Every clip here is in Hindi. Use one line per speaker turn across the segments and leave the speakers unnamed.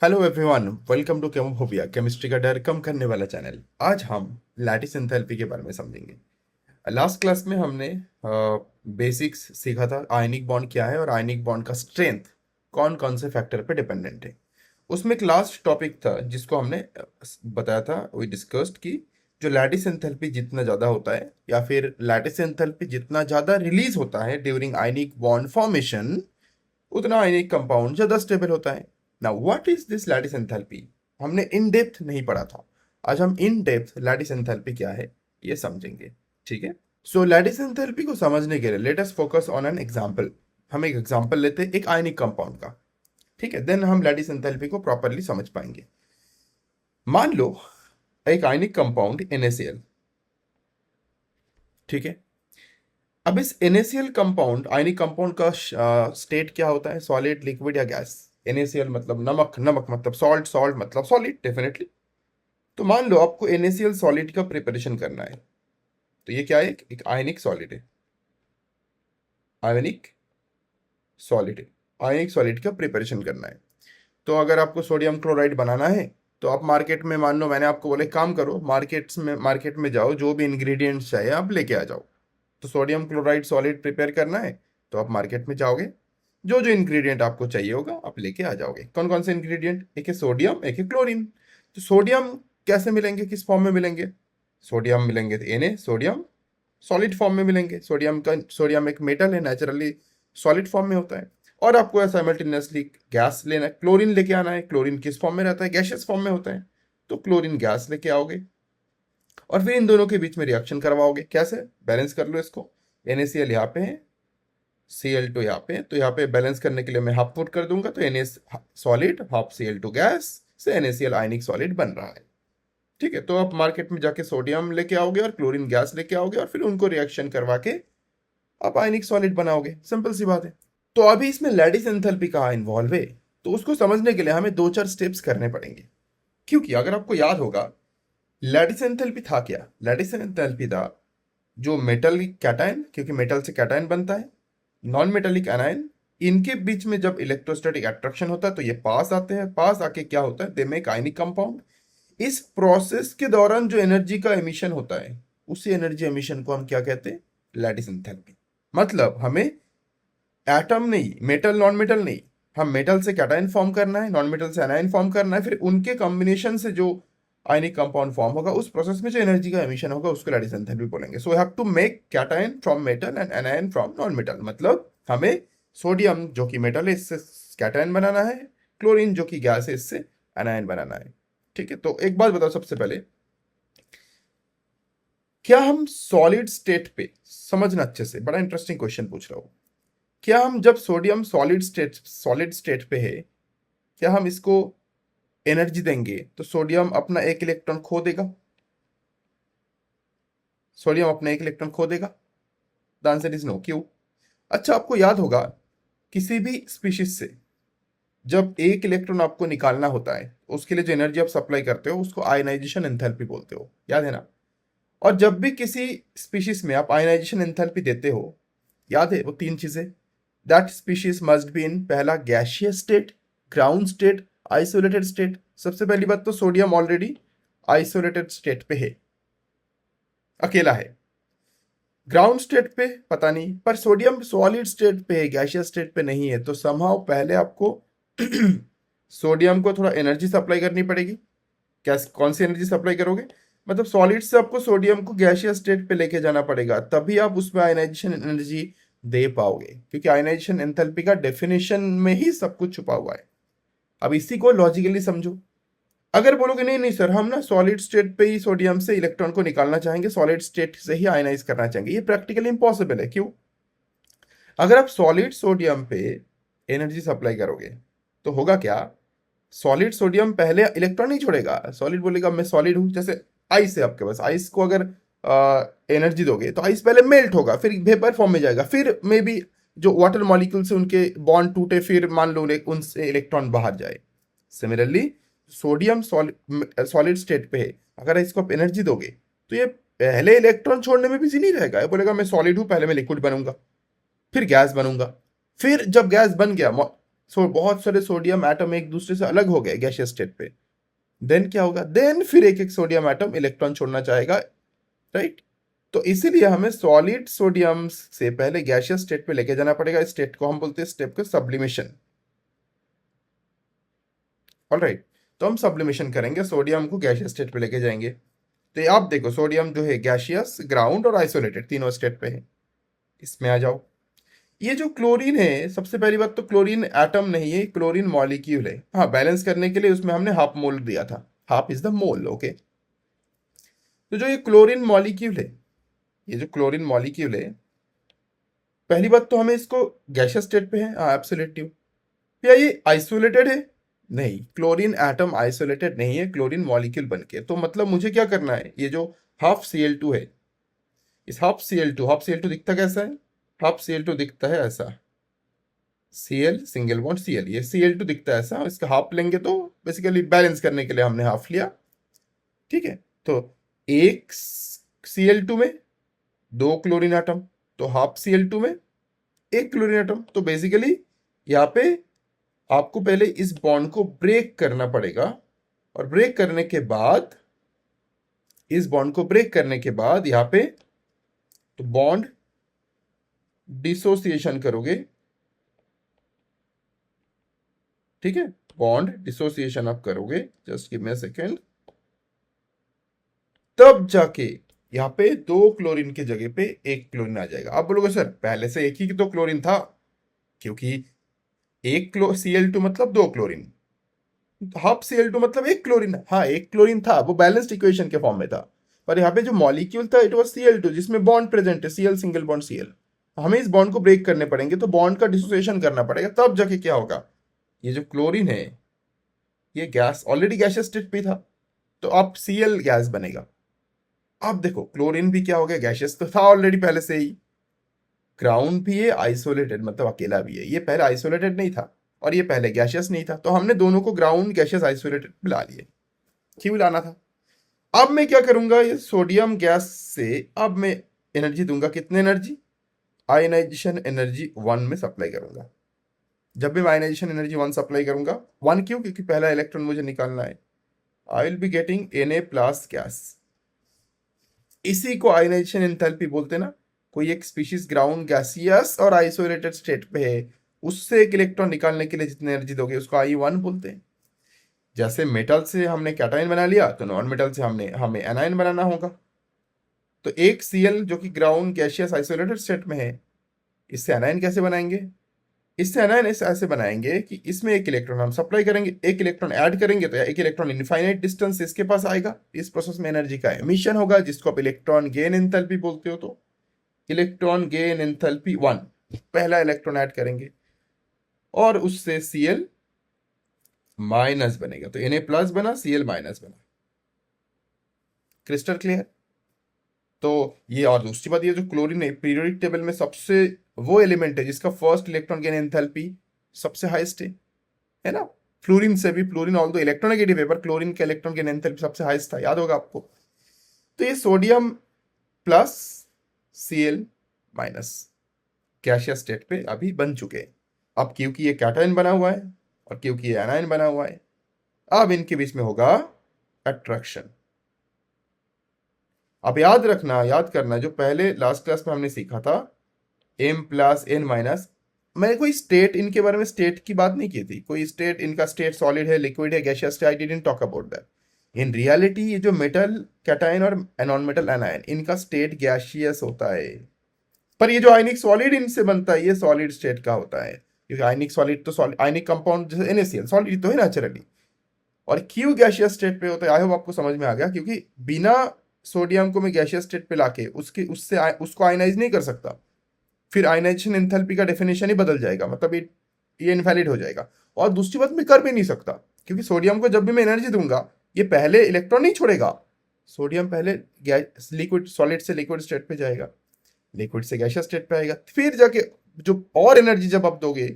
Hello everyone, welcome to chemophobia, chemistry का डर कम करने वाला चैनल। आज हम लैटिस एंथैल्पी के बारे में समझेंगे। लास्ट क्लास में हमने बेसिक्स सीखा था, आयनिक बॉन्ड क्या है और आयनिक बॉन्ड का स्ट्रेंथ कौन कौन से फैक्टर पे डिपेंडेंट है। उसमें एक लास्ट टॉपिक था जिसको हमने बताया था, वी डिस्कस्ड कि जो लैटिस एंथैल्पी जितना ज़्यादा होता है या फिर लैटिस एंथैल्पी जितना ज़्यादा रिलीज होता है ड्यूरिंग आयनिक बॉन्ड फॉर्मेशन, उतना आयनिक कंपाउंड ज़्यादा स्टेबल होता है। Now what is this lattice enthalpy? हमने इन डेप्थ नहीं पढ़ा था। आज हम इन डेप्थ लैटिस एंथैल्पी क्या है ये समझेंगे। ठीक है। सो लैटिस एंथैल्पी को समझने के लिए let us focus on an example. हम एक एग्जांपल लेते हैं एक आयनिक कंपाउंड का। ठीक है, देन हम लैटिस एंथैल्पी को प्रॉपरली समझ पाएंगे। मान लो एक आयनिक कंपाउंड NaCl। ठीक है। अब इस NaCl कंपाउंड, आयनिक कंपाउंड का स्टेट क्या होता है? सॉलिड, लिक्विड या गैस? NaCl मतलब नमक, नमक मतलब सॉल्ट, सॉल्ट मतलब सॉलिड डेफिनेटली। तो मान लो आपको NaCl सॉलिड का प्रिपरेशन करना है, तो ये क्या है? एक आयनिक सॉलिड है। आयनिक सॉलिड है। आयनिक सॉलिड का प्रिपरेशन करना है। तो अगर आपको सोडियम क्लोराइड बनाना है तो आप मार्केट में, मान लो मैंने आपको बोले काम करो, मार्केट में जाओ, जो भी इंग्रेडिएंट्स चाहिए आप लेके आ जाओ। तो सोडियम क्लोराइड सॉलिड प्रिपेयर करना है तो आप मार्केट में जाओगे, जो जो इंग्रेडिएंट आपको चाहिए होगा आप लेके आ जाओगे। कौन कौन से इंग्रेडिएंट? एक है सोडियम, एक है क्लोरीन। तो सोडियम कैसे मिलेंगे, किस फॉर्म में मिलेंगे? सोडियम मिलेंगे तो Na सोडियम सॉलिड फॉर्म में मिलेंगे। सोडियम एक मेटल है, नेचुरली सॉलिड फॉर्म में होता है। और आपको साइमल्टेनियसली गैस लेना है, क्लोरीन लेके आना है। क्लोरीन किस फॉर्म में रहता है? गैशियस फॉर्म में होता है। तो क्लोरीन गैस लेके आओगे और फिर इन दोनों के बीच में रिएक्शन करवाओगे। कैसे? बैलेंस कर लो इसको। NaCl यहाँ पे है, Cl2 यहाँ पे है, तो यहाँ पे बैलेंस करने के लिए मैं हाफ पुट कर दूंगा, तो Na solid half Cl2 gas से NaCl आयनिक सॉलिड बन रहा है। ठीक है। तो आप मार्केट में जाके सोडियम लेके आओगे और क्लोरीन गैस लेके आओगे और फिर उनको रिएक्शन करवा के आप आयनिक सॉलिड बनाओगे। सिंपल सी बात है। तो अभी इसमें लैटिस एंथैल्पी कहाँ इन्वॉल्व है, तो उसको समझने के लिए हमें दो चार स्टेप्स करने पड़ेंगे। क्योंकि अगर आपको याद होगा, लैटिस एंथैल्पी था क्या? लैटिस एंथैल्पी था जो मेटल कैटायन, क्योंकि मेटल से कैटायन बनता है, नॉन मेटेलिक एनायन, इनके बीच में जब इलेक्ट्रोस्टैटिक अट्रैक्शन होता है तो ये पास आते हैं। पास आके क्या होता है? They make ionic compound. इस प्रोसेस के दौरान जो एनर्जी का एमिशन होता है, उसी एनर्जी एमिशन को हम क्या कहते हैं? Lattice enthalpy. मतलब हमें एटम नहीं, मेटल नॉन मेटल नहीं, हम मेटल से कैटायन फॉर्म करना है, नॉन मेटल से एनायन फॉर्म करना है, फिर उनके कॉम्बिनेशन से जो आयनिक कंपाउंड फॉर्म होगा, उस प्रोसेस में जो एनर्जी का एमिशन होगा उसको लैटिस एंथैल्पी बोलेंगे। So we have to make cation from metal and anion from non metal. मतलब हमें सोडियम जो कि मेटल है इससे कैटायन बनाना है, क्लोरीन जो कि गैस है इससे एनायन बनाना है। ठीक है। तो एक बात बताओ सबसे पहले, क्या हम सॉलिड स्टेट पे, समझना अच्छे से, बड़ा इंटरेस्टिंग क्वेश्चन पूछ रहा हूं, क्या हम जब सोडियम सॉलिड स्टेट पे है, क्या हम इसको एनर्जी देंगे तो सोडियम अपना एक इलेक्ट्रॉन खो देगा? सोडियम अपना एक इलेक्ट्रॉन खो देगा? The answer is no. क्यों? अच्छा, आपको याद होगा किसी भी स्पीशीज से जब एक इलेक्ट्रॉन आपको निकालना होता है, उसके लिए जो एनर्जी आप सप्लाई करते हो उसको आयनाइजेशन एंथैल्पी बोलते हो, याद है ना? और जब भी किसी स्पीशीज में आप आयनाइजेशन एंथैल्पी देते हो, याद है वो तीन चीजें? That species must be in, पहला gaseous state, ground state, isolated state. सबसे पहली बात तो सोडियम ऑलरेडी आइसोलेटेड स्टेट पे है, अकेला है। ग्राउंड स्टेट पे पता नहीं, पर सोडियम सॉलिड स्टेट पे है, गैशियस स्टेट पे नहीं है। तो समहाउ पहले आपको सोडियम को थोड़ा एनर्जी सप्लाई करनी पड़ेगी। कैसे, कौन सी एनर्जी सप्लाई करोगे? मतलब सॉलिड से आपको सोडियम को गैशियस स्टेट पे लेके जाना पड़ेगा, तभी आप उसमें आयनाइजेशन एनर्जी दे पाओगे, क्योंकि आयनाइजेशन एंथैल्पी का डेफिनेशन में ही सब कुछ छुपा हुआ है। अब इसी को लॉजिकली समझो। अगर बोलोगे नहीं नहीं सर, हम ना सॉलिड स्टेट पे ही सोडियम से इलेक्ट्रॉन को निकालना चाहेंगे, सॉलिड स्टेट से ही आयनाइज करना चाहेंगे, ये प्रैक्टिकली इंपॉसिबल है। क्यों? अगर आप सॉलिड सोडियम पे एनर्जी सप्लाई करोगे तो होगा क्या? सॉलिड सोडियम पहले इलेक्ट्रॉन नहीं छोड़ेगा। सॉलिड बोलेगा मैं सॉलिड हूं। जैसे आइस है आपके पास, आइस को अगर एनर्जी दोगे तो आइस पहले मेल्ट होगा, फिर वेपर फॉर्म में जाएगा, फिर मे बी जो वाटर मॉलिक्यूल से उनके बॉन्ड टूटे, फिर मान लो उनसे इलेक्ट्रॉन बाहर जाए। सिमिलरली सोडियम सॉलिड स्टेट पे है, अगर इसको आप एनर्जी दोगे तो ये पहले इलेक्ट्रॉन छोड़ने में बिजी नहीं रहेगा। ये बोलेगा मैं सॉलिड हूं, पहले मैं लिक्विड बनूंगा, फिर गैस बनूंगा, फिर जब गैस बन गया सो बहुत सारे सोडियम एटम एक दूसरे से अलग हो गए गैसियस स्टेट पे, देन क्या होगा, देन फिर एक एक सोडियम एटम इलेक्ट्रॉन छोड़ना चाहेगा, राइट। तो इसीलिए हमें सॉलिड सोडियम से पहले गैसियस स्टेट पे लेके जाना पड़ेगा। इस स्टेट को हम बोलते हैं स्टेप को सब्लिमेशन। ऑलराइट, तो हम सब्लिमेशन करेंगे, सोडियम को गैसियस स्टेट पे लेके जाएंगे। तो ये आप देखो, सोडियम जो है गैसियस, ग्राउंड और आइसोलेटेड तीनों स्टेट पे है। इसमें आ जाओ, ये जो क्लोरीन है, सबसे पहली बात तो क्लोरीन एटम नहीं है, क्लोरीन मॉलिक्यूल है। हाँ, बैलेंस करने के लिए उसमें हमने हाफ मोल दिया था, half is the mole, okay. तो जो ये क्लोरीन मॉलिक्यूल है, ये जो क्लोरीन मॉलिक्यूल है, पहली बात तो हमें इसको गैसियस स्टेट पे है, हाँ एब्सोल्युटली। क्या ये आइसोलेटेड है? नहीं, क्लोरीन एटम आइसोलेटेड नहीं है, क्लोरीन मॉलिक्यूल बन के। तो मतलब मुझे क्या करना है, ये जो हाफ Cl2 है, इस हाफ Cl2 दिखता कैसा है? हाफ Cl2 दिखता है ऐसा, Cl सिंगल बॉन्ड Cl, ये Cl2 दिखता है ऐसा। इसका हाफ लेंगे तो बेसिकली बैलेंस करने के लिए हमने हाफ लिया, ठीक है। तो एक Cl2 में दो क्लोरीन एटम, तो हाफ Cl2 में एक क्लोरीन एटम। तो बेसिकली यहाँ पे आपको पहले इस बॉन्ड को ब्रेक करना पड़ेगा, और ब्रेक करने के बाद, इस बॉन्ड को ब्रेक करने के बाद यहाँ पे तो बॉन्ड डिसोसिएशन करोगे, ठीक है, बॉन्ड डिसोसिएशन आप करोगे, just give me a second. तब जाके यहाँ पे दो क्लोरीन की जगह पे एक क्लोरीन आ जाएगा। आप बोलोगे सर पहले से एक ही तो क्लोरीन था, क्योंकि एक Cl2 मतलब दो क्लोरीन, हाफ Cl2 मतलब एक क्लोरीन। हाँ, एक क्लोरीन था, वो बैलेंस्ड इक्वेशन के फॉर्म में था, पर यहाँ पे जो मॉलिक्यूल था इट वाज Cl2, जिसमें बॉन्ड प्रेजेंट है, Cl सिंगल बॉन्ड Cl। हमें इस बॉन्ड को ब्रेक करने पड़ेंगे, तो बॉन्ड का डिसोसिएशन करना पड़ेगा, तब जाके क्या होगा, ये जो क्लोरीन है, ये गैस ऑलरेडी गैसियस स्टेट पे था, तो अब Cl गैस बनेगा। अब देखो, क्लोरीन भी क्या हो गया, गैसियस तो था ऑलरेडी पहले से ही, ग्राउंड भी है, आइसोलेटेड मतलब अकेला भी है। ये पहले आइसोलेटेड नहीं था और ये पहले गैसियस नहीं था, तो हमने दोनों को ग्राउंड गैसियस आइसोलेटेड मिला लिए। क्यों लाना था? अब मैं क्या करूंगा, ये सोडियम गैस से अब मैं एनर्जी दूंगा, कितने एनर्जी, आयनाइजेशन एनर्जी 1 में सप्लाई करूंगा। जब भी मैं आयनाइजेशन एनर्जी 1 सप्लाई करूंगा, 1 क्यों, क्योंकि पहला इलेक्ट्रॉन मुझे निकालना है, I will be getting Na plus gas. इसी को आयनाइजेशन एंथैल्पी बोलते हैं ना। कोई एक स्पीशीज ग्राउंड गैसियस और आइसोलेटेड स्टेट पे है, उससे एक इलेक्ट्रॉन निकालने के लिए जितनी एनर्जी दोगे उसको I1 बोलते हैं। जैसे मेटल से हमने कैटायन बना लिया, तो नॉन मेटल से हमें एनायन बनाना होगा। तो एक Cl जो कि ग्राउंड गैसियस आइसोलेटेड स्टेट में है, इससे एनायन कैसे बनाएंगे? इससे एनायन ऐसे बनाएंगे कि इसमें एक इलेक्ट्रॉन हम सप्लाई करेंगे, एक इलेक्ट्रॉन ऐड करेंगे, तो एक इलेक्ट्रॉन इनफाइनाइट डिस्टेंस इसके पास आएगा। इस प्रोसेस में एनर्जी का एमिशन होगा, जिसको आप इलेक्ट्रॉन गेन एंथैल्पी बोलते हो। तो इलेक्ट्रॉन गेन एंथैल्पी 1, पहला इलेक्ट्रॉन ऐड करेंगे और उससे Cl माइनस बनेगा, तो Na प्लस बना, Cl माइनस बना। Crystal clear? तो ये, और दूसरी बात, ये जो क्लोरीन है पीरियोडिक टेबल में सबसे वो एलिमेंट है जिसका फर्स्ट इलेक्ट्रॉन गेन एंथैल्पी सबसे हाईएस्ट है ना। फ्लोरीन से भी, फ्लोरीन ऑल दो इलेक्ट्रोनेगेटिव है, पर क्लोरीन का इलेक्ट्रॉन गेन एंथैल्पी सबसे हाईएस्ट था, याद होगा आपको। तो ये sodium plus Cl minus gaseous state पे अभी बन चुके हैं। अब क्योंकि ये कैटायन बना हुआ है और क्योंकि ये एनायन बना हुआ है, अब इनके बीच में होगा अट्रैक्शन। अब याद रखना, याद करना, जो पहले लास्ट क्लास में हमने सीखा था M प्लस N माइनस, मैंने कोई स्टेट इनके बारे में स्टेट की बात नहीं की थी। कोई स्टेट, इनका स्टेट सॉलिड है, लिक्विड है, गैसियस है, I didn't talk about that. In reality ये जो मेटल कैटायन और नॉन मेटल एनायन, इनका स्टेट गैसियस होता है, पर ये जो आयनिक सॉलिड इनसे बनता है, ये सॉलिड स्टेट का होता है। क्योंकि आयनिक सॉलिड तो सॉलिड, आयनिक कंपाउंड जैसे NaCl सॉलिड तो है नेचुरली। और क्यों गैसियस स्टेट पे होता है, आई होप आपको समझ में आ गया। क्योंकि बिना सोडियम को मैं गैसियस स्टेट पे लाके उसको आयनाइज नहीं कर सकता, फिर आयनाइजेशन एंथैल्पी का डेफिनेशन ही बदल जाएगा, मतलब ये इनवैलिड हो जाएगा। और दूसरी बात, मैं कर भी नहीं सकता, क्योंकि सोडियम को जब भी मैं एनर्जी दूंगा, ये पहले इलेक्ट्रॉन नहीं छोड़ेगा। सोडियम पहले लिक्विड, सॉलिड से लिक्विड स्टेट पे जाएगा, लिक्विड से गैसियस स्टेट पे आएगा, फिर जाके जो और एनर्जी जब आप दोगे,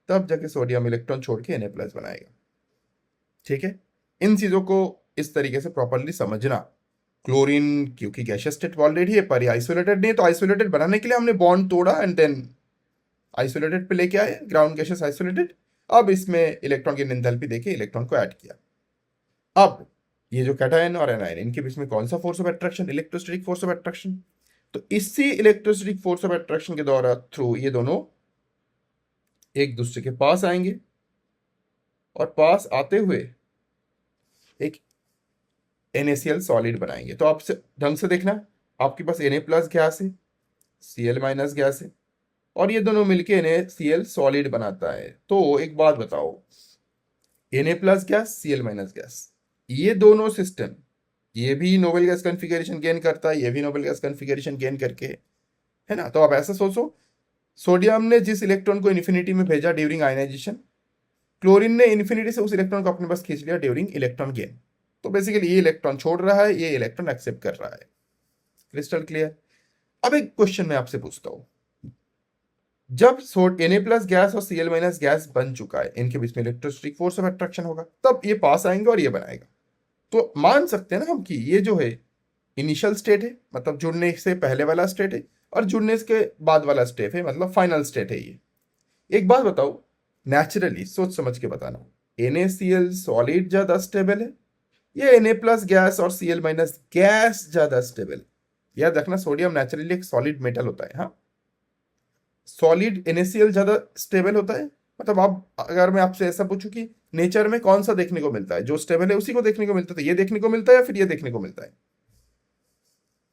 तब जाके सोडियम इलेक्ट्रॉन छोड़ के Na प्लस बनाएगा। ठीक है, इन चीजों को इस तरीके से प्रॉपरली समझना। क्लोरीन क्योंकि गैसियस स्टेट ऑलरेडी है, पर आइसोलेटेड नहीं है, तो आइसोलेटेड बनाने के लिए हमने बॉन्ड तोड़ा एंड देन आइसोलेटेड पे लेके आए, ग्राउंड गैसियस आइसोलेटेड। अब इसमें इलेक्ट्रॉन की एंथैल्पी देके इलेक्ट्रॉन को ऐड किया। अब ये जो कैटायन और एनायन, इनके बीच में कौन सा force of attraction? Electrostatic force of attraction. तो इसी इलेक्ट्रोस्टैटिक फोर्स ऑफ अट्रैक्शन के द्वारा थ्रू ये दोनों एक दूसरे के पास आएंगे और पास आते हुए एक NaCl सॉलिड बनाएंगे। तो आप ढंग से देखना, आपके पास Na प्लस गैस है, Cl माइनस गैस है, और ये दोनों मिलके NaCl सॉलिड बनाता है। तो एक बात बताओ, Na plus gas, Cl minus gas, ये दोनों सिस्टम, ये भी नोबल गैस कॉन्फ़िगरेशन गेन करता है, ये भी नोबल गैस कॉन्फ़िगरेशन गेन करके, है ना। तो आप ऐसा सोचो, सोडियम ने जिस इलेक्ट्रॉन को इन्फिनिटी में भेजा ड्यूरिंग आयनाइजेशन, क्लोरीन ने इन्फिनिटी से उस इलेक्ट्रॉन को अपने पास खींच लिया ड्यूरिंग इलेक्ट्रॉन गेन। तो बेसिकली ये इलेक्ट्रॉन छोड़ रहा है, ये इलेक्ट्रॉन एक्सेप्ट कर रहा है। Crystal clear. अब एक क्वेश्चन मैं आपसे पूछता हूं, जब Na प्लस गैस और Cl माइनस गैस बन चुका है, इनके बीच में इलेक्ट्रोस्टैटिक फोर्स ऑफ अट्रैक्शन होगा, तब ये पास आएंगे और ये बनाएगा। तो मान सकते हैं ना हम कि ये जो है इनिशियल स्टेट है, मतलब जुड़ने से पहले वाला स्टेट है, और जुड़ने के बाद वाला स्टेट है, मतलब फाइनल स्टेट है ये। एक बात बताओ, नेचुरली सोच समझ के बताना, NaCl सॉलिड ज्यादा स्टेबल है या Na प्लस गैस और Cl माइनस गैस ज्यादा स्टेबल? याद रखना, सोडियम नेचुरली एक सॉलिड मेटल होता है। हाँ, सॉलिड NaCl ज्यादा स्टेबल होता है। मतलब आप, अगर मैं आपसे ऐसा पूछूं कि नेचर में कौन सा देखने को मिलता है, जो स्टेबल है उसी को देखने को मिलता है, तो ये देखने को मिलता है या फिर ये देखने को मिलता है?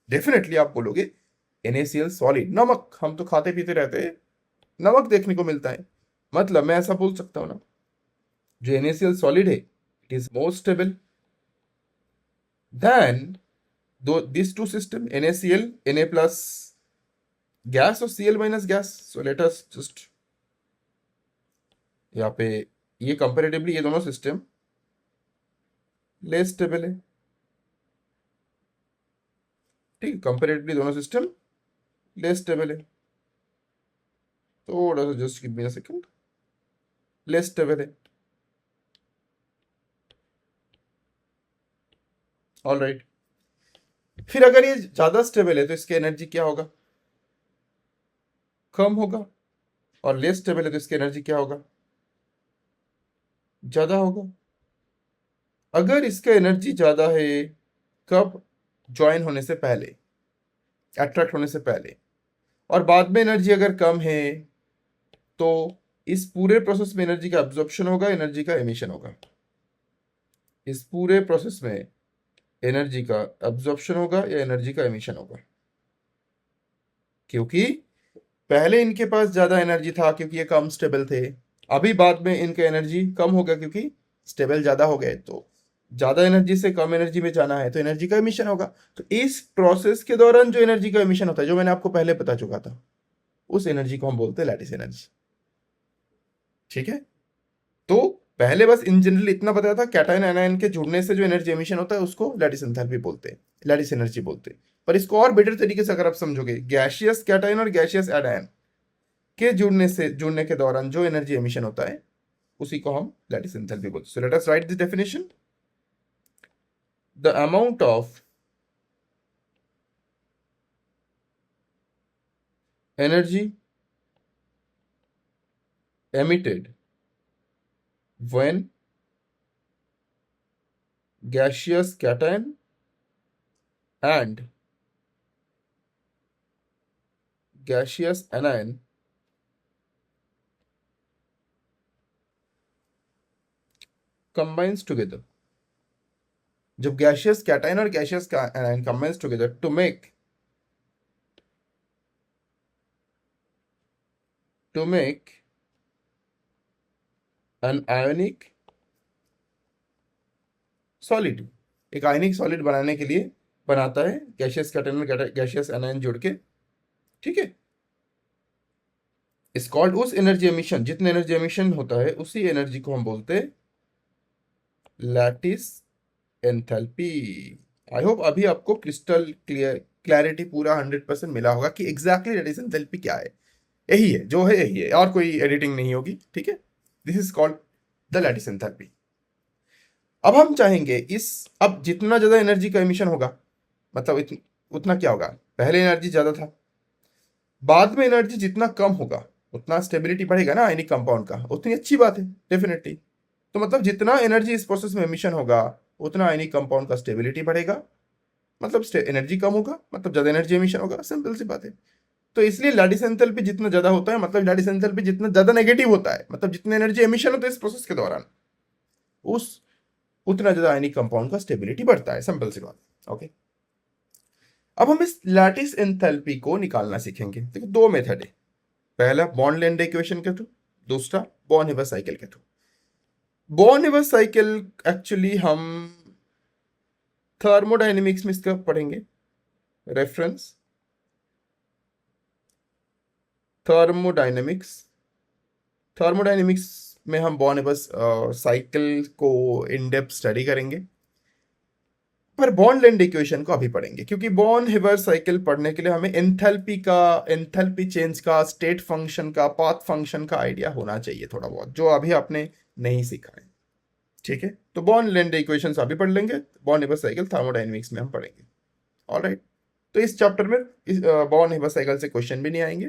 डेफिनेटली आप बोलोगे NaCl सॉलिड। नमक हम तो खाते पीते रहते हैं, नमक देखने को मिलता है। मतलब मैं ऐसा बोल सकता हूं ना, जो NaCl सॉलिड है, it is more stable than this two system, NaCl, Na plus gas और Cl minus gas. So let us just यहाँ पे, ये कंपेरेटिवली ये दोनों सिस्टम लेस स्टेबल है। ठीक है, कंपेरेटिवली दोनों सिस्टम लेस स्टेबल है। थोड़ा सा just give me a second, less stable है। All right. फिर अगर ये ज्यादा स्टेबल है तो इसकी एनर्जी क्या होगा? कम होगा। और लेस स्टेबल है तो इसकी एनर्जी क्या होगा? ज्यादा होगा। अगर इसका एनर्जी ज्यादा है, कब? ज्वाइन होने से पहले, अट्रैक्ट होने से पहले, और बाद में एनर्जी अगर कम है, तो इस पूरे प्रोसेस में एनर्जी का एब्जॉर्प्शन होगा, एनर्जी का एमिशन होगा। इस पूरे प्रोसेस में एनर्जी का एब्जॉर्प्शन होगा या एनर्जी का एमिशन होगा, क्योंकि पहले इनके पास ज्यादा एनर्जी था क्योंकि ये कम स्टेबल थे। अभी बाद में इनका एनर्जी कम होगा क्योंकि स्टेबल ज्यादा हो गए। तो ज्यादा एनर्जी से कम एनर्जी में जाना है तो एनर्जी का एमिशन होगा। तो इस प्रोसेस के दौरान जो एनर्जी का एमिशन होता है, जो मैंने आपको पहले बता चुका था, उस एनर्जी को हम बोलते हैं लैटिस एनर्जी। ठीक है। तो पहले बस इन जनरल इतना बताया था, कैटायन एनायन के जुड़ने से जो एनर्जी एमिशन होता है उसको लैटिस एंथैल्पी बोलते हैं, लैटिस एनर्जी बोलते हैं। पर इसको और बेटर तरीके से अगर आप समझोगे, गैशियस कैटायन और गैशियस एनायन के जुड़ने के दौरान जो एनर्जी एमिशन होता है उसी को हम लैटिस एंथैल्पी बोलते हैं। सो let us right this definition. The amount of energy emitted when gaseous cation and gaseous anion combines together। जब गैशियस कैटायन और gaseous anion combines together to make an ionic solid, एक आयनिक सॉलिड बनाने के लिए बनाता है गैशियस कैटायन और गैशियस एनायन जुड़ के। ठीक है। इस कॉल्ड, उस एनर्जी एमिशन, जितने एनर्जी एमिशन होता है उसी एनर्जी को हम बोलते हैं लैटिस एंथैल्पी। आई होप अभी आपको क्रिस्टल क्लैरिटी पूरा 100% मिला होगा कि एग्जैक्टली लैटिस एंथैल्पी क्या है। यही है जो है, यही है, और कोई एडिटिंग नहीं होगी। ठीक है। This is called the lattice enthalpy. अब हम चाहेंगे अब जितना ज्यादा एनर्जी का एमिशन होगा, मतलब उतना क्या होगा? पहले एनर्जी ज्यादा था, बाद में एनर्जी जितना कम होगा उतना स्टेबिलिटी बढ़ेगा ना आयनिक कंपाउंड का, उतनी अच्छी बात है डेफिनेटली। तो मतलब जितना एनर्जी इस प्रोसेस में एमिशन होगा उतना आयनिक कंपाउंड का स्टेबिलिटी बढ़ेगा, मतलब एनर्जी कम होगा मतलब ज़्यादा एनर्जी एमिशन होगा, सिंपल सी बात है। तो इसलिए लैटिस एंथैल्पी जितना ज़्यादा होता है मतलब लैटिस एंथैल्पी जितना ज़्यादा नेगेटिव होता है, मतलब जितनी एनर्जी एमिशन होता है इस प्रोसेस के दौरान, उस उतना ज़्यादा आयनिक कंपाउंड का स्टेबिलिटी बढ़ता है, सिंपल सी बात। ओके, अब हम इस लैटिस एंथैल्पी को निकालना सीखेंगे। देखो दो मेथड है, पहला बॉर्न लेंड इक्वेशन के थ्रू, दूसरा बॉर्न हिवर साइकिल के through. Born Haber cycle actually हम थर्मोडाइनमिक्स में इसका पढ़ेंगे, रेफरेंस थर्मोडाइनमिक्स। थर्मोडाइनमिक्स में हम बॉर्न हिवर साइकिल को इन डेप्थ स्टडी करेंगे, पर बॉर्न लेंड इक्वेशन को अभी पढ़ेंगे, क्योंकि बॉर्न हिवर साइकिल पढ़ने के लिए हमें एंथैल्पी चेंज का, स्टेट फंक्शन का, पाथ फंक्शन का आइडिया होना चाहिए थोड़ा बहुत, जो अभी आपने नहीं सीखा है। ठीक है, तो बॉर्न लेंड इक्वेशंस अभी पढ़ लेंगे, बॉर्न हिवर साइकिल थर्मोडाइनमिक्स में हम पढ़ेंगे। ऑलराइट, तो इस चैप्टर में इस बॉर्न हिवर साइकिल से क्वेश्चन भी नहीं आएंगे,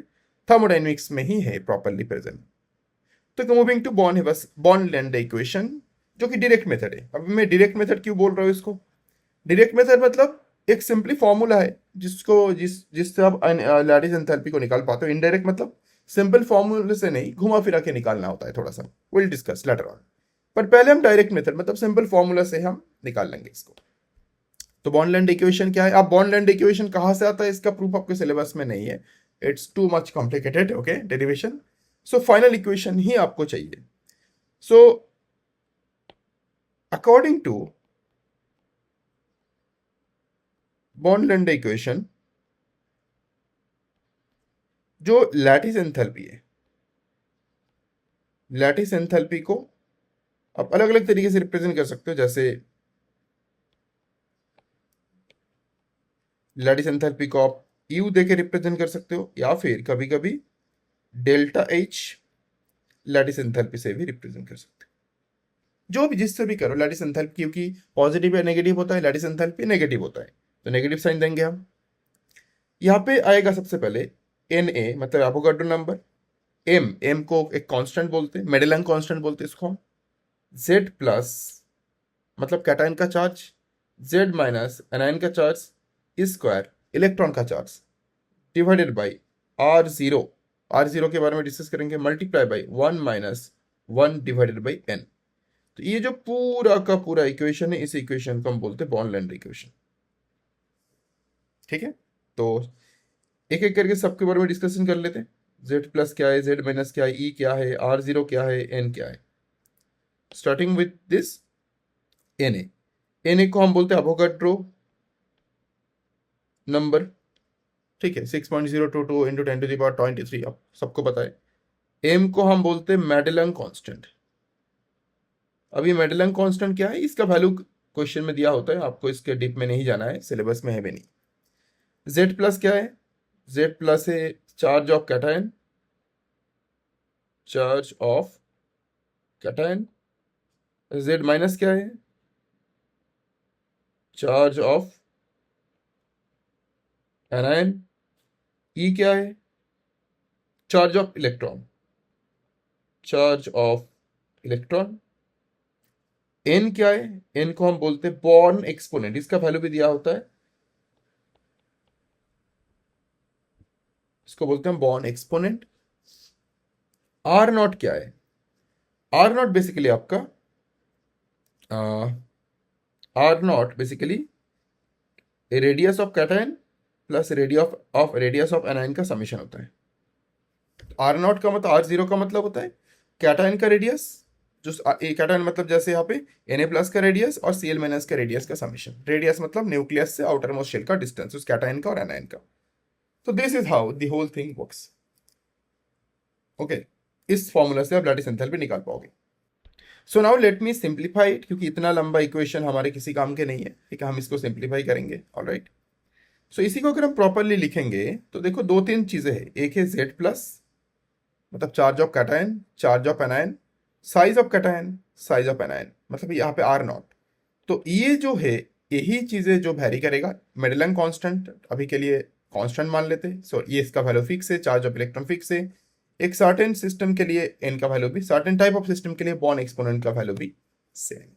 थर्मोडाइनमिक्स में ही है प्रॉपरली प्रेजेंट। तो moving to Born Lande equation, जो कि डायरेक्ट मेथड है। अभी मैं डायरेक्ट मेथड क्यों बोल रहा हूँ इसको? डायरेक्ट मेथड मतलब एक सिंपली फॉर्मूला है जिससे आप लैटिस एंथैल्पी को निकाल पाते हो। इनडायरेक्ट मतलब सिंपल फॉर्मूले से नहीं, घुमा फिरा के निकालना होता है थोड़ा सा, विल डिस्कस लेटर ऑन। पर पहले हम डायरेक्ट मेथड मतलब सिंपल फॉर्मूला से हम निकाल लेंगे इसको। तो बॉर्न लेंड इक्वेशन क्या है? आप बॉर्न लेंड इक्वेशन कहाँ से आता है इसका प्रूफ आपके सिलेबस में नहीं है, it's too much complicated. Okay, derivation. So final equation ही आपको चाहिए। So according to Born Lande equation, जो लैटिस एंथैल्पी है, लैटिस एंथैल्पी को आप अलग अलग तरीके से रिप्रेजेंट कर सकते हो। जैसे लैटिस एंथैल्पी को आप यू देके रिप्रेजेंट कर सकते हो, या फिर कभी कभी डेल्टा एच लैटिस एंथैल्पी से भी रिप्रेजेंट कर सकते हो। जो भी जिससे भी करो लैटिस एंथैल्पी, क्योंकि पॉजिटिव या नेगेटिव होता है, लैटिस एंथैल्पी नेगेटिव होता है तो नेगेटिव साइन देंगे हम। यहाँ पे आएगा सबसे पहले एन ए मतलब एवोगाड्रो नंबर, एम, एम को एक कांस्टेंट बोलते हैं, मेडलैंग कांस्टेंट बोलते हैं इसको हम। जेड प्लस मतलब कैटायन का चार्ज, जेड माइनस एनायन का चार्ज स्क्वायर इलेक्ट्रॉन का charge divided by R zero, R zero के बारे में डिस्कस करेंगे, multiply by 1 - 1 divided by N. तो ये जो पूरा का पूरा इक्वेशन है, इस इक्वेशन को हम बोलते हैं बॉर्न लेंड इक्वेशन। ठीक है, तो एक एक करके सबके बारे में डिस्कशन कर लेते हैं। जेड प्लस क्या है, जेड माइनस क्या है, ई क्या है, आर जीरो क्या है, एन क्या है। Starting with this N A, N A को हम बोलते हैं अवोगाड्रो नंबर। ठीक है, 6.022 इंटू 10⁻23, अब सबको पता है। एम को हम बोलते हैं मेडलैंग कांस्टेंट। अभी मेडलैंग कांस्टेंट क्या है, इसका वैल्यू क्वेश्चन में दिया होता है, आपको इसके डीप में नहीं जाना है, सिलेबस में है भी नहीं। जेड प्लस क्या है? जेड प्लस है charge of cation, charge of cation. Z minus क्या है? Charge of anion. ई क्या है? Charge of electron, charge of electron. N क्या है? एन को हम बोलते हैं बॉर्न एक्सपोनेंट, इसका वैल्यू भी दिया होता है, इसको बोलते हैं बॉर्न एक्सपोनेंट। आर नॉट क्या है? आर नॉट बेसिकली आपका R naught basically radius of cation plus radius of anion का समीशन होता है। आर नॉट का मतलब, आर जीरो का मतलब होता है कैटायन का रेडियस, जो कैटायन मतलब जैसे यहाँ पे Na प्लस का रेडियस और Cl माइनस का रेडियस का समीशन। रेडियस मतलब न्यूक्लियस से आउटर मोस्ट शेल का डिस्टेंस उस कैटायन का और एनायन का। तो this is how the whole thing works. Okay, इस फॉर्मूला से आप लैटिस एंथैल्पी निकाल पाओगे। So now let me simplify it, क्योंकि इतना लंबा इक्वेशन हमारे किसी काम के नहीं है। ठीक है, हम इसको सिंप्लीफाई करेंगे। ऑलराइट, सो इसी को अगर हम प्रॉपरली लिखेंगे तो देखो दो तीन चीजें हैं। एक है जेड प्लस मतलब charge of cation, charge of anion, size of cation, size of anion, मतलब यहाँ पे आर नॉट। तो ये जो है, यही चीजें जो वैरी करेगा। मेडलैंग कांस्टेंट अभी के लिए कांस्टेंट मान लेते हैं, सो ये इसका वैल्यू फिक्स है, चार्ज ऑफ इलेक्ट्रॉन फिक्स है। एक सर्टेन सिस्टम के लिए n का वैल्यू भी, सर्टेन टाइप ऑफ सिस्टम के लिए बॉर्न एक्सपोनेंट का वैल्यू भी सेम।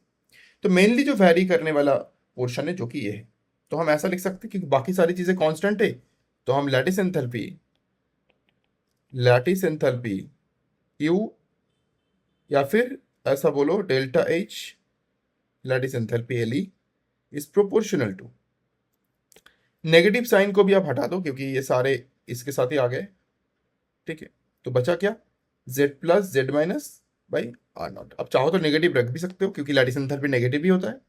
तो मेनली जो वैरी करने वाला पोर्शन है जो कि ये है, तो हम ऐसा लिख सकते हैं कि बाकी सारी चीजें कांस्टेंट है, तो हम लैटिस एंथैल्पी U, या फिर ऐसा बोलो delta H lattice enthalpy LE is proportional to, negative sign को भी आप हटा दो क्योंकि ये सारे इसके साथ ही आ गए, ठीक है। तो बचा क्या, Z plus Z minus by R naught. अब चाहो तो नेगेटिव रख भी सकते हो क्योंकि लैटिस एंथैल्पी नेगेटिव भी होता है,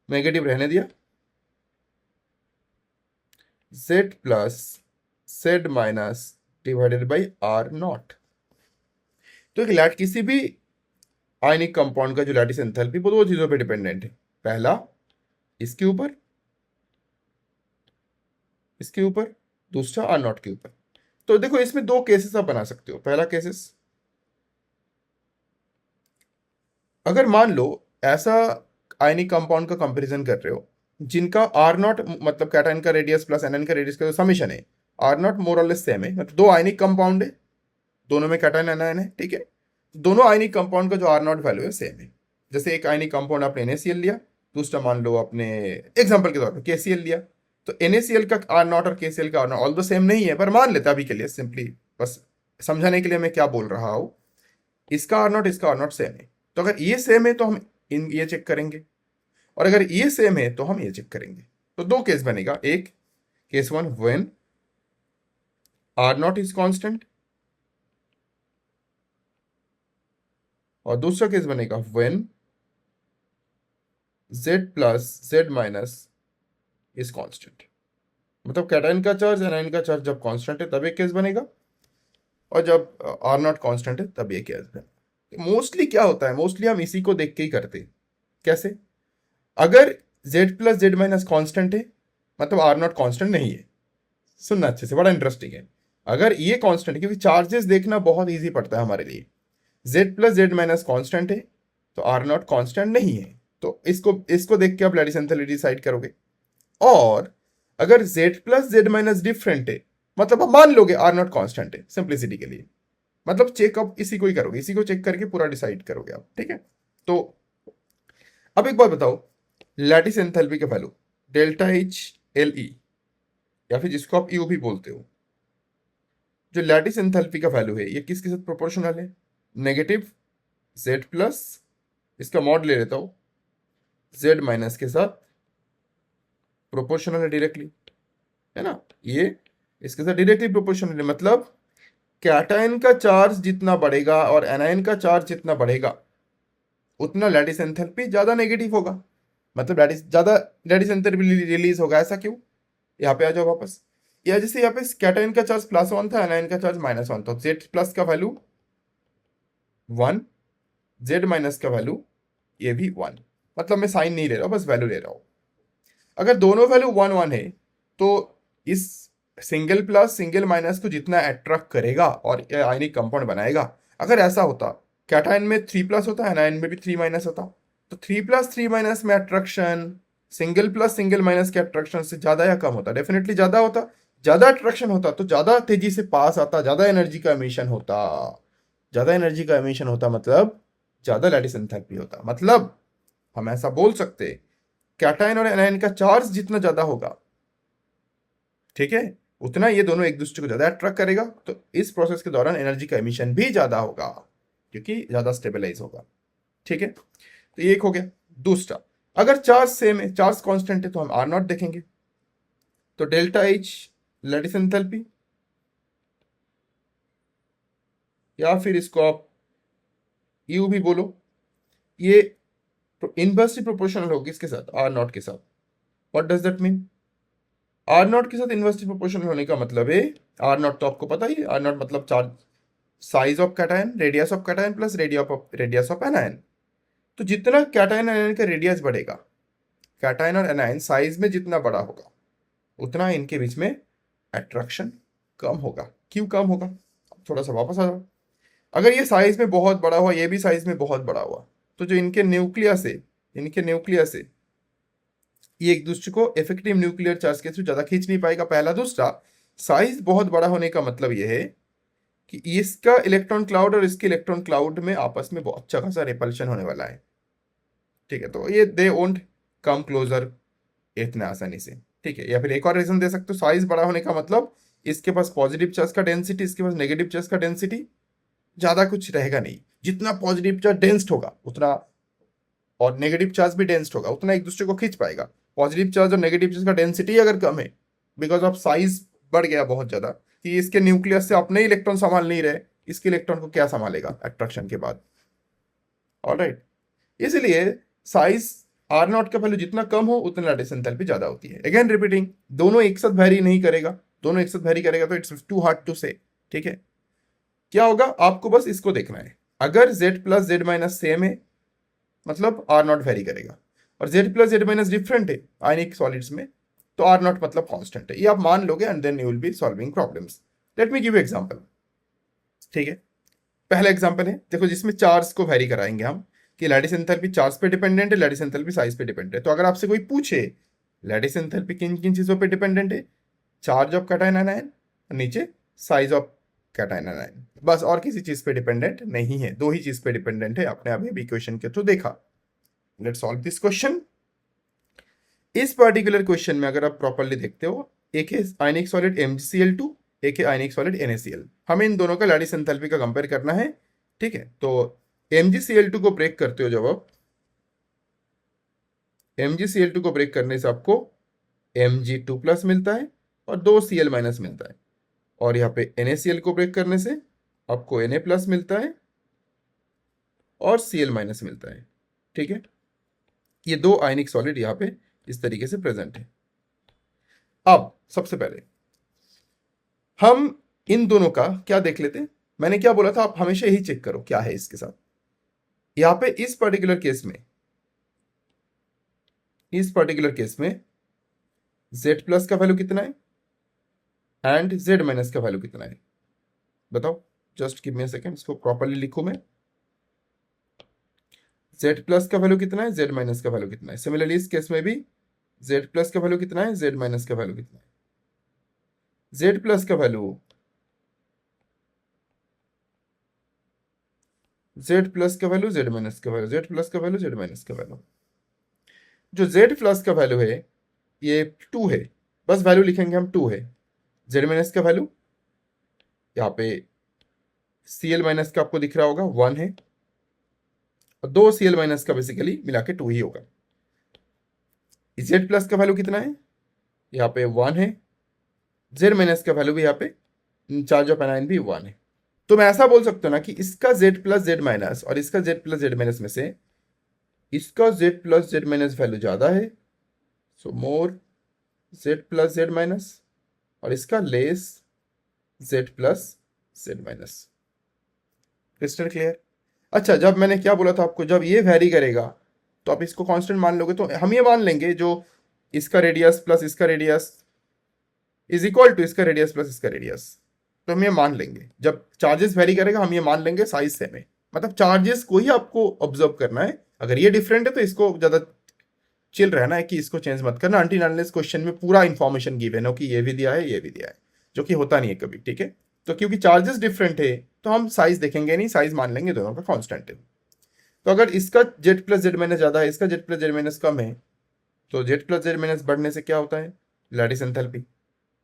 नेगेटिव रहने दिया, Z plus Z minus divided by R naught. तो एक लैट किसी भी आयनिक कंपाउंड का जो लैटिस एंथैल्पी वो दो चीजों पे डिपेंडेंट है, पहला इसके ऊपर, दूसरा आर नॉट के ऊपर। तो देखो इसमें दो केसेस आप बना सकते हो। पहला केसेस, अगर मान लो ऐसा आयनिक कंपाउंड का कंपैरिजन कर रहे हो जिनका आर नॉट मतलब कैटायन का रेडियस प्लस एनएन का रेडियस का जो समीशन है, आर नॉट मोर और लेस सेम है, मतलब दो आयनिक कंपाउंड है, दोनों में कैटायन एनायन है, ठीक है। दोनों आयनिक कंपाउंड का जो आर नॉट वैल्यू है सेम है। जैसे एक आयनिक कंपाउंड आपने NaCl लिया, दूसरा मान लो आपने एग्जाम्पल के तौर पर KCl लिया, तो NaCl का आर नॉट और KCl का आर नॉट ऑल दो सेम नहीं है, पर मान लेते अभी के लिए सिंपली, बस समझाने के लिए मैं क्या बोल रहा हूं, इसका आर नॉट इसका आर नॉट सेम है। तो अगर ये सेम है तो हम ये चेक करेंगे, और अगर ये सेम है तो हम ये चेक करेंगे। तो दो केस बनेगा, एक case one when R naught is constant, और दूसरा केस बनेगा when Z plus Z minus is constant. मतलब कैटायन का चार्ज एनायन का चार्ज जब कांस्टेंट है तब एक केस बनेगा, और जब आर नॉट कांस्टेंट है तब ये केस बनेगा। मोस्टली क्या होता है, मोस्टली हम इसी को देख के ही करते हैं। कैसे, अगर Z plus Z minus constant है मतलब आर नॉट कॉन्स्टेंट नहीं है। सुनना अच्छे से, बड़ा इंटरेस्टिंग है। अगर ये कॉन्स्टेंट है, क्योंकि चार्जेस देखना बहुत ईजी पड़ता है हमारे लिए, Z plus Z minus constant है तो आर नॉट कॉन्स्टेंट नहीं है, तो इसको देख के आप लैटिस एंथैल्पी डिसाइड करोगे। और अगर Z plus Z minus different है मतलब आप मान लोगे आर नॉट कॉन्स्टेंट है सिंप्लिसिटी के लिए, मतलब चेकअप इसी को ही करोगे, इसी को चेक करके पूरा डिसाइड करोगे आप, ठीक है। तो अब एक बात बताओ, लैटिस एंथैल्पी का वैल्यू डेल्टा H LE, या फिर जिसको आप यू भी बोलते हो, जो लैटिस एंथैल्पी का वैल्यू है ये किसके साथ प्रोपोर्शनल है, नेगेटिव Z प्लस, इसका मॉड ले लेता हूं, Z माइनस के साथ प्रोपोर्शनल है डायरेक्टली, है ना। ये इसके साथ डायरेक्टली प्रोपोर्शनल है, मतलब कैटायन का चार्ज जितना बढ़ेगा और एनायन का चार्ज जितना बढ़ेगा उतना लैटिस एंथैल्पी ज्यादा नेगेटिव होगा, मतलब लैटिस एंथैल्पी रिलीज होगा। ऐसा क्यों, यहाँ पे आ जाओ वापस। या जैसे यहाँ पे कैटायन का चार्ज +1 था, एनायन का चार्ज -1 था, Z प्लस का वैल्यू 1, Z माइनस का वैल्यू ये भी 1, मतलब मैं साइन नहीं ले रहा हूँ, बस वैल्यू ले रहा हूँ। अगर दोनों वैल्यू 1 1 है तो इस सिंगल प्लस सिंगल माइनस को जितना अट्रैक्ट करेगा और आयनिक कंपाउंड बनाएगा, अगर ऐसा होता कैटायन में 3 प्लस होता, एनायन में भी 3 माइनस होता, तो 3 प्लस 3 माइनस में attraction single plus single minus के अट्रैक्शन से ज्यादा या कम होता, डेफिनेटली ज्यादा होता। ज्यादा अट्रैक्शन होता तो ज्यादा तेजी से पास आता, ज्यादा एनर्जी का एमिशन होता, ज्यादा एनर्जी का एमिशन होता मतलब ज्यादा लैटिस एंथैल्पी होता। मतलब हम ऐसा बोल सकते हैं कैटायन और एनायन का चार्ज जितना ज्यादा होगा, ठीक है, उतना ये दोनों एक दूसरे को ज्यादा अट्रैक्ट करेगा, तो इस प्रोसेस के दौरान एनर्जी का एमिशन भी ज्यादा होगा क्योंकि ज्यादा स्टेबलाइज होगा, ठीक है। तो ये एक हो गया। दूसरा, अगर चार्ज सेम है, चार्ज कांस्टेंट है, तो हम आर नॉट देखेंगे, तो डेल्टा H लैटिस एंथैल्पी, या फिर इसको आप यू भी बोलो, ये इनवर्सली प्रोपोर्शनल होगी इसके साथ, आर नॉट के साथ। What does that mean, R naught के साथ इनवर्सली प्रोपोर्शनल होने का मतलब है, आर नॉट तो आपको पता ही, आर नॉट मतलब charge size of cation, radius of cation plus radius of anion. तो जितना कैटायन एनायन का रेडियस बढ़ेगा, कैटायन और एनायन साइज में जितना बड़ा होगा उतना इनके बीच में अट्रैक्शन कम होगा। क्यों कम होगा, थोड़ा सा वापस आ जाओ। अगर ये साइज में बहुत बड़ा हुआ, ये भी साइज में बहुत बड़ा हुआ, तो जो इनके न्यूक्लियस है ये एक दूसरे को इफेक्टिव न्यूक्लियर चार्ज के थ्रू ज्यादा खींच नहीं पाएगा, पहला। दूसरा, साइज बहुत बड़ा होने का मतलब यह है कि इसका इलेक्ट्रॉन क्लाउड और इसके इलेक्ट्रॉन क्लाउड में आपस में बहुत अच्छा खासा रिपल्शन होने वाला है। ठीक है, तो ये दे वोंट कम क्लोजर इतने आसानी से। ठीक है, या फिर एक और रीजन दे सकते हो, साइज बड़ा होने का मतलब इसके पास पॉजिटिव चार्ज का डेंसिटी, इसके पास नेगेटिव चार्ज का डेंसिटी ज्यादा कुछ रहेगा नहीं। जितना पॉजिटिव चार्ज डेंस्ड होगा उतना, और नेगेटिव चार्ज भी डेंस्ड होगा उतना, एक दूसरे को खींच पाएगा। पॉजिटिव चार्ज और नेगेटिव चार्ज का डेंसिटी अगर कम है, बिकॉज ऑफ साइज बढ़ गया बहुत ज्यादा, कि इसके न्यूक्लियस से अपने इलेक्ट्रॉन संभाल नहीं रहे, इसके इलेक्ट्रॉन को क्या संभालेगा अट्रैक्शन के बाद। ऑलराइट, इसलिए साइज आर नॉट का वैल्यू जितना कम हो उतना लैटिस एंथैल्पी ज्यादा होती है। अगेन रिपीटिंग, दोनों एक साथ वैरी नहीं करेगा, दोनों एक साथ वैरी करेगा तो इट्स टू हार्ड टू से। ठीक है, क्या होगा आपको बस इसको देखना है, अगर z plus Z minus same है मतलब आर नॉट वेरी करेगा, और z plus Z minus different है आयनिक सॉलिड्स में, तो आर नॉट मतलब कांस्टेंट है। ये आप मान लोगे and then you will be solving problems. Let me give example. ठीक है, पहला एग्जांपल है, देखो जिसमें चार्ज को वेरी कराएंगे हम, कि लैटिस एंथैल्पी चार्ज पे डिपेंडेंट है, लैटिस एंथैल्पी साइज पे डिपेंडेंट है। तो अगर आपसे कोई पूछे लैटिस एंथैल्पी किन किन चीजों पे डिपेंडेंट है, चार्ज ऑफ कैटायन आयन, नीचे साइज ऑफ कैटायन आयन, बस और किसी चीज पे डिपेंडेंट नहीं है। दो ही चीज पे डिपेंडेंट है, आपने अभी भी क्वेश्चन के थ्रू देखा। Let's solve this question. इस पर्टिकुलर क्वेश्चन में अगर आप प्रॉपरली देखते हो, एक है आयनिक सॉलिड MgCl2, एक है आयनिक सॉलिड NaCl। हमें इन दोनों का लैटिस एंथैल्पी का कंपेयर करना है। ठीक है, तो MgCl2 को ब्रेक करते हो जब आप, MgCl2 को ब्रेक करने से आपको Mg2 प्लस मिलता है और 2 Cl माइनस मिलता है, और यहाँ पे NaCl को ब्रेक करने से आपको Na प्लस मिलता है और Cl माइनस मिलता है। ठीक है, ये दो आयनिक सॉलिड यहाँ पे इस तरीके से प्रेजेंट है। अब सबसे पहले हम इन दोनों का क्या देख लेते हैं। मैंने क्या बोला था, आप हमेशा यही चेक करो क्या है इसके साथ। यहाँ पे इस पर्टिकुलर केस में Z प्लस का वैल्यू कितना है एंड Z माइनस का वैल्यू कितना है, बताओ। Just give me a second, इसको प्रॉपरली लिखूं मैं। Z प्लस का वैल्यू कितना है, Z माइनस का वैल्यू कितना है। सिमिलरली इस केस में भी Z प्लस का वैल्यू कितना है, Z माइनस का वैल्यू कितना है। Z प्लस का वैल्यू, Z प्लस का वैल्यू, Z माइनस का वैल्यू, Z प्लस का वैल्यू, Z माइनस का वैल्यू। जो Z प्लस का वैल्यू है ये 2 है, बस वैल्यू लिखेंगे हम 2 है। Z माइनस का वैल्यू यहाँ पे Cl माइनस का आपको दिख रहा होगा 1 है, और 2 Cl माइनस का बेसिकली मिला के 2 ही होगा। Z प्लस का वैल्यू कितना है, यहाँ पे 1 है। Z माइनस का वैल्यू भी यहाँ पे चार्ज ऑफ एनायन भी 1 है। तो मैं ऐसा बोल सकता हूँ ना कि इसका Z प्लस जेड माइनस और इसका Z प्लस जेड माइनस में से इसका Z plus Z minus value ज्यादा है, सो मोर Z प्लस जेड माइनस, और इसका less Z plus Z minus. Crystal clear. अच्छा, जब मैंने क्या बोला था आपको, जब ये वैरी करेगा तो आप इसको कांस्टेंट मान लोगे, तो हम ये मान लेंगे जो इसका रेडियस प्लस इसका रेडियस इज इक्वल टू इसका रेडियस प्लस इसका रेडियस। तो हम ये मान लेंगे जब चार्जेस वेरी करेगा, हम ये मान लेंगे साइज सेम है, मतलब चार्जेस को ही आपको ऑब्जर्व करना है। अगर ये डिफरेंट है तो इसको ज्यादा चिल रहना है कि इसको चेंज मत करना, अनटिल अनलेस क्वेश्चन में पूरा इंफॉर्मेशन गिवन हो कि ये भी दिया है ये भी दिया है, जो कि होता नहीं है कभी। ठीक है, तो क्योंकि चार्जेस डिफरेंट है तो हम साइज देखेंगे नहीं, साइज मान लेंगे दोनों का कांस्टेंट है। तो अगर इसका जेड प्लस जेड माइनस ज्यादा है, इसका जेड प्लस जेड माइनस कम है, तो जेड प्लस जेड माइनस बढ़ने से क्या होता है, लैटिस एंथैल्पी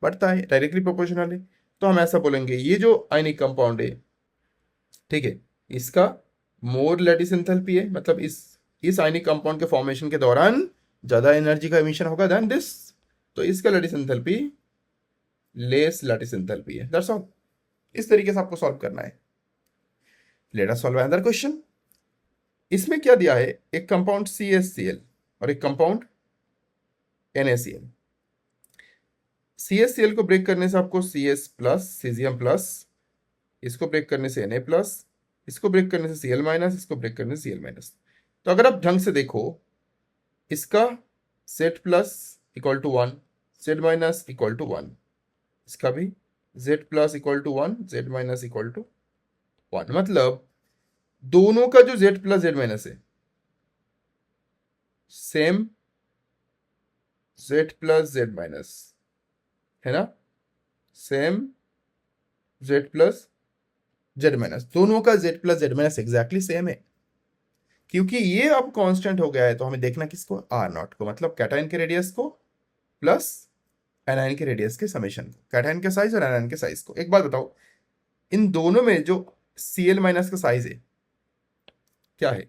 बढ़ता है, डायरेक्टली प्रोपोर्शनल है। तो हम ऐसा बोलेंगे ये जो आयनिक कंपाउंड है, ठीक है, इसका मोर लैटिस एंथैल्पी है, मतलब इस आयनिक कंपाउंड के फॉर्मेशन के दौरान ज्यादा एनर्जी का इमिशन होगा देन दिस, तो इसका lattice enthalpy less lattice enthalpy है। That's all. इस तरीके से आपको सॉल्व करना है। Let us solve another question. इसमें क्या दिया है, एक कंपाउंड CaCl और एक कंपाउंड NaCl। CaCl को ब्रेक करने से आपको Cs प्लस सीजियम प्लस, इसको ब्रेक करने से Na प्लस, इसको ब्रेक करने से Cl माइनस, इसको ब्रेक करने से Cl माइनस। तो अगर आप ढंग से देखो, इसका Z plus equal to 1, Z minus equal to 1, इसका भी Z plus equal to 1, Z minus equal to 1, मतलब दोनों का जो Z प्लस Z माइनस है same Z plus Z minus है ना, same Z plus Z minus, दोनों का Z plus Z minus exactly same है। क्योंकि ये अब कांस्टेंट हो गया है तो हमें देखना किसको, आर नॉट को, मतलब कैटायन के रेडियस को प्लस एनायन के रेडियस के समेशन को, कैटायन के साइज और एनायन के साइज को। एक बात बताओ, इन दोनों में जो Cl माइनस का साइज है क्या है,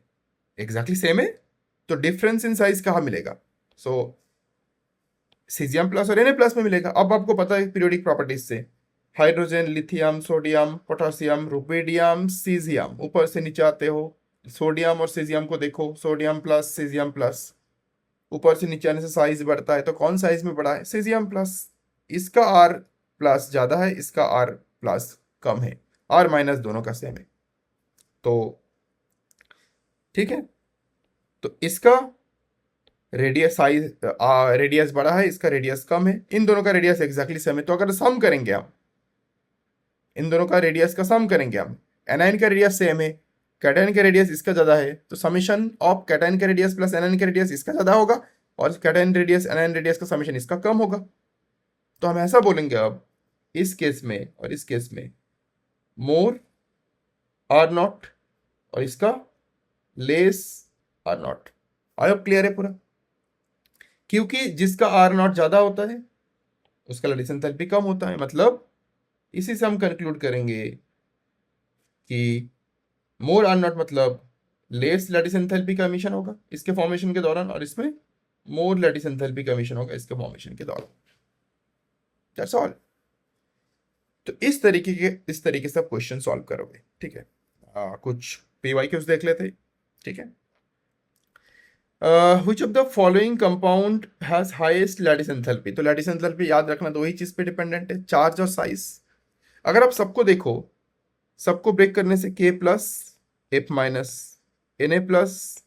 एग्जैक्टली सेम है, तो डिफरेंस इन साइज कहाँ मिलेगा, सो सीजियम प्लस और Na प्लस में मिलेगा। अब आपको पता है पीरियोडिक प्रॉपर्टीज से, hydrogen, lithium, sodium, potassium, rubidium, caesium, ऊपर से नीचे आते हो, सोडियम और सीजियम को देखो, सोडियम प्लस सीजियम प्लस, ऊपर से नीचे आने से साइज बढ़ता है, तो कौन साइज में बढ़ा है, सीजियम प्लस। इसका आर प्लस ज्यादा है, इसका आर प्लस कम है, आर माइनस दोनों का सेम है, तो ठीक है। तो इसका रेडियस साइज रेडियस बड़ा है, इसका रेडियस कम है, इन दोनों का रेडियस एग्जैक्टली सेम है। तो अगर सम करेंगे हम, इन दोनों का रेडियस का सम करेंगे हम, एनायन का रेडियस सेम है, कैटायन का रेडियस इसका ज्यादा है, तो समीशन ऑफ कैटायन का रेडियस प्लस एनायन का रेडियस इसका ज्यादा होगा, और कैटायन रेडियस एनायन रेडियस का समीशन इसका कम होगा। तो हम ऐसा बोलेंगे अब इस केस में और इस केस में, मोर आर नॉट और इसका less R naught. I hope clear है पूरा। क्योंकि जिसका आर नॉट ज्यादा होता है उसका लैटिस एंथैल्पी कम होता है, मतलब इसी से हम कंक्लूड करेंगे कि मोर आर नॉट मतलब लेस लैटिस एंथैल्पी का एमिशन होगा इसके फॉर्मेशन के दौरान, और इसमें मोर लैटिस एंथैल्पी का एमिशन होगा इसके फॉर्मेशन के दौरान। That's all. तो इस तरीके से आप क्वेश्चन सॉल्व करोगे, ठीक है। कुछ PYQs देख लेते, ठीक है। which of the following compound has highest lattice enthalpy? तो लैटिस एंथैल्पी याद रखना दो ही चीज पे डिपेंडेंट है, चार्ज और साइज। अगर आप सबको देखो, सबको ब्रेक करने से K plus F minus, Na plus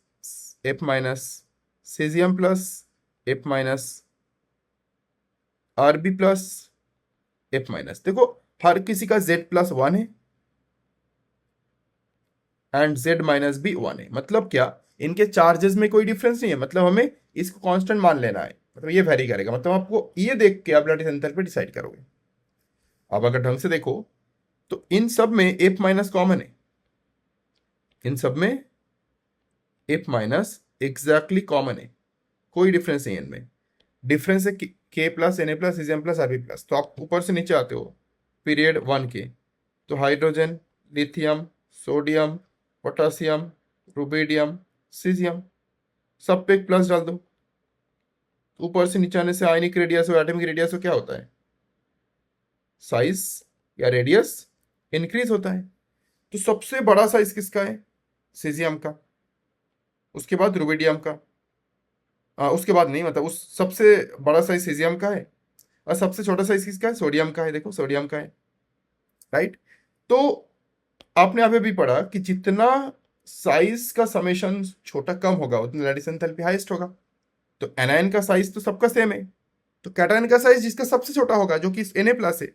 F minus, caesium plus F minus, Rb plus F minus. देखो हर किसी का Z प्लस 1 है एंड Z माइनस भी 1 है, मतलब क्या, इनके चार्जेस में कोई डिफरेंस नहीं है, मतलब हमें इसको कांस्टेंट मान लेना है, मतलब ये वेरी करेगा, मतलब आपको ये देख के आप लैटिस एंथैल्पी डिसाइड करोगे। अब अगर ढंग से देखो तो इन सब में F माइनस कॉमन है, इन सब में F माइनस एग्जैक्टली कॉमन है, कोई डिफरेंस नहीं है इनमें। डिफरेंस है K plus Na plus Cm plus Rb plus. तो आप ऊपर से नीचे आते हो पीरियड 1 के, तो hydrogen, lithium, sodium, potassium, rubidium, caesium, सब पे एक प्लस डाल दो। ऊपर से नीचे आने से आयनिक रेडियस और एटॉमिक रेडियस हो क्या होता है, साइज या रेडियस इंक्रीज होता है। तो सबसे बड़ा साइज किसका है, सीजियम का, उसके बाद रुबिडियम का, उसके बाद नहीं, मतलब उस सबसे बड़ा साइज सीजियम का है और सबसे छोटा साइज किसका है, सोडियम का है। देखो सोडियम का है, राइट। तो आपने अभी भी पढ़ा कि जितना साइज का समेशन छोटा कम होगा उतना लैटिस एंथैल्पी हाईएस्ट होगा। तो एनायन का साइज तो सबका सेम है, तो कैटायन का साइज जिसका सबसे छोटा होगा जो कि Na प्लस है,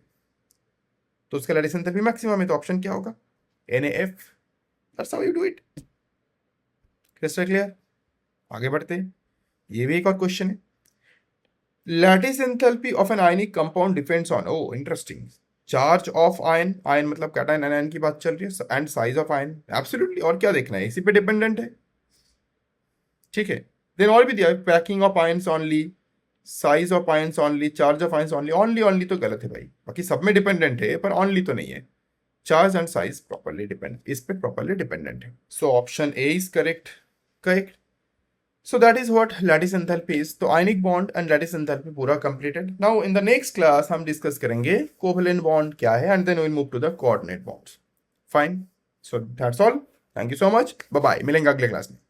तो उसका लैटिस एंथैल्पी मैक्सिमम है, तो ऑप्शन क्या होगा, NaF। That's how you do it. Crystal clear. आगे बढ़ते हैं, ये भी एक और क्वेश्चन है। Lattice enthalpy of an ionic compound depends on, oh interesting, charge of ion, ion मतलब कैटायन एनायन की बात चल रही है, and size of ion, absolutely, और क्या देखना है, इसी पे डिपेंडेंट है, ठीक है। देन और भी दिया है, packing of ions only, size of ions only, charge of ions only. Only तो गलत है भाई, बाकी सब में डिपेंडेंट है पर ओनली तो नहीं है। Charge and size properly depend, इस पे प्रॉपर्ली डिपेंडेंट है। So option A is correct. So that is what lattice enthalpy is. तो ionic bond and lattice enthalpy पूरा completed. Now in the next class हम discuss करेंगे covalent bond क्या है, and then we'll move to the coordinate bonds. Fine. So that's all. Thank you so much. Bye bye. मिलेंगे अगले क्लास में.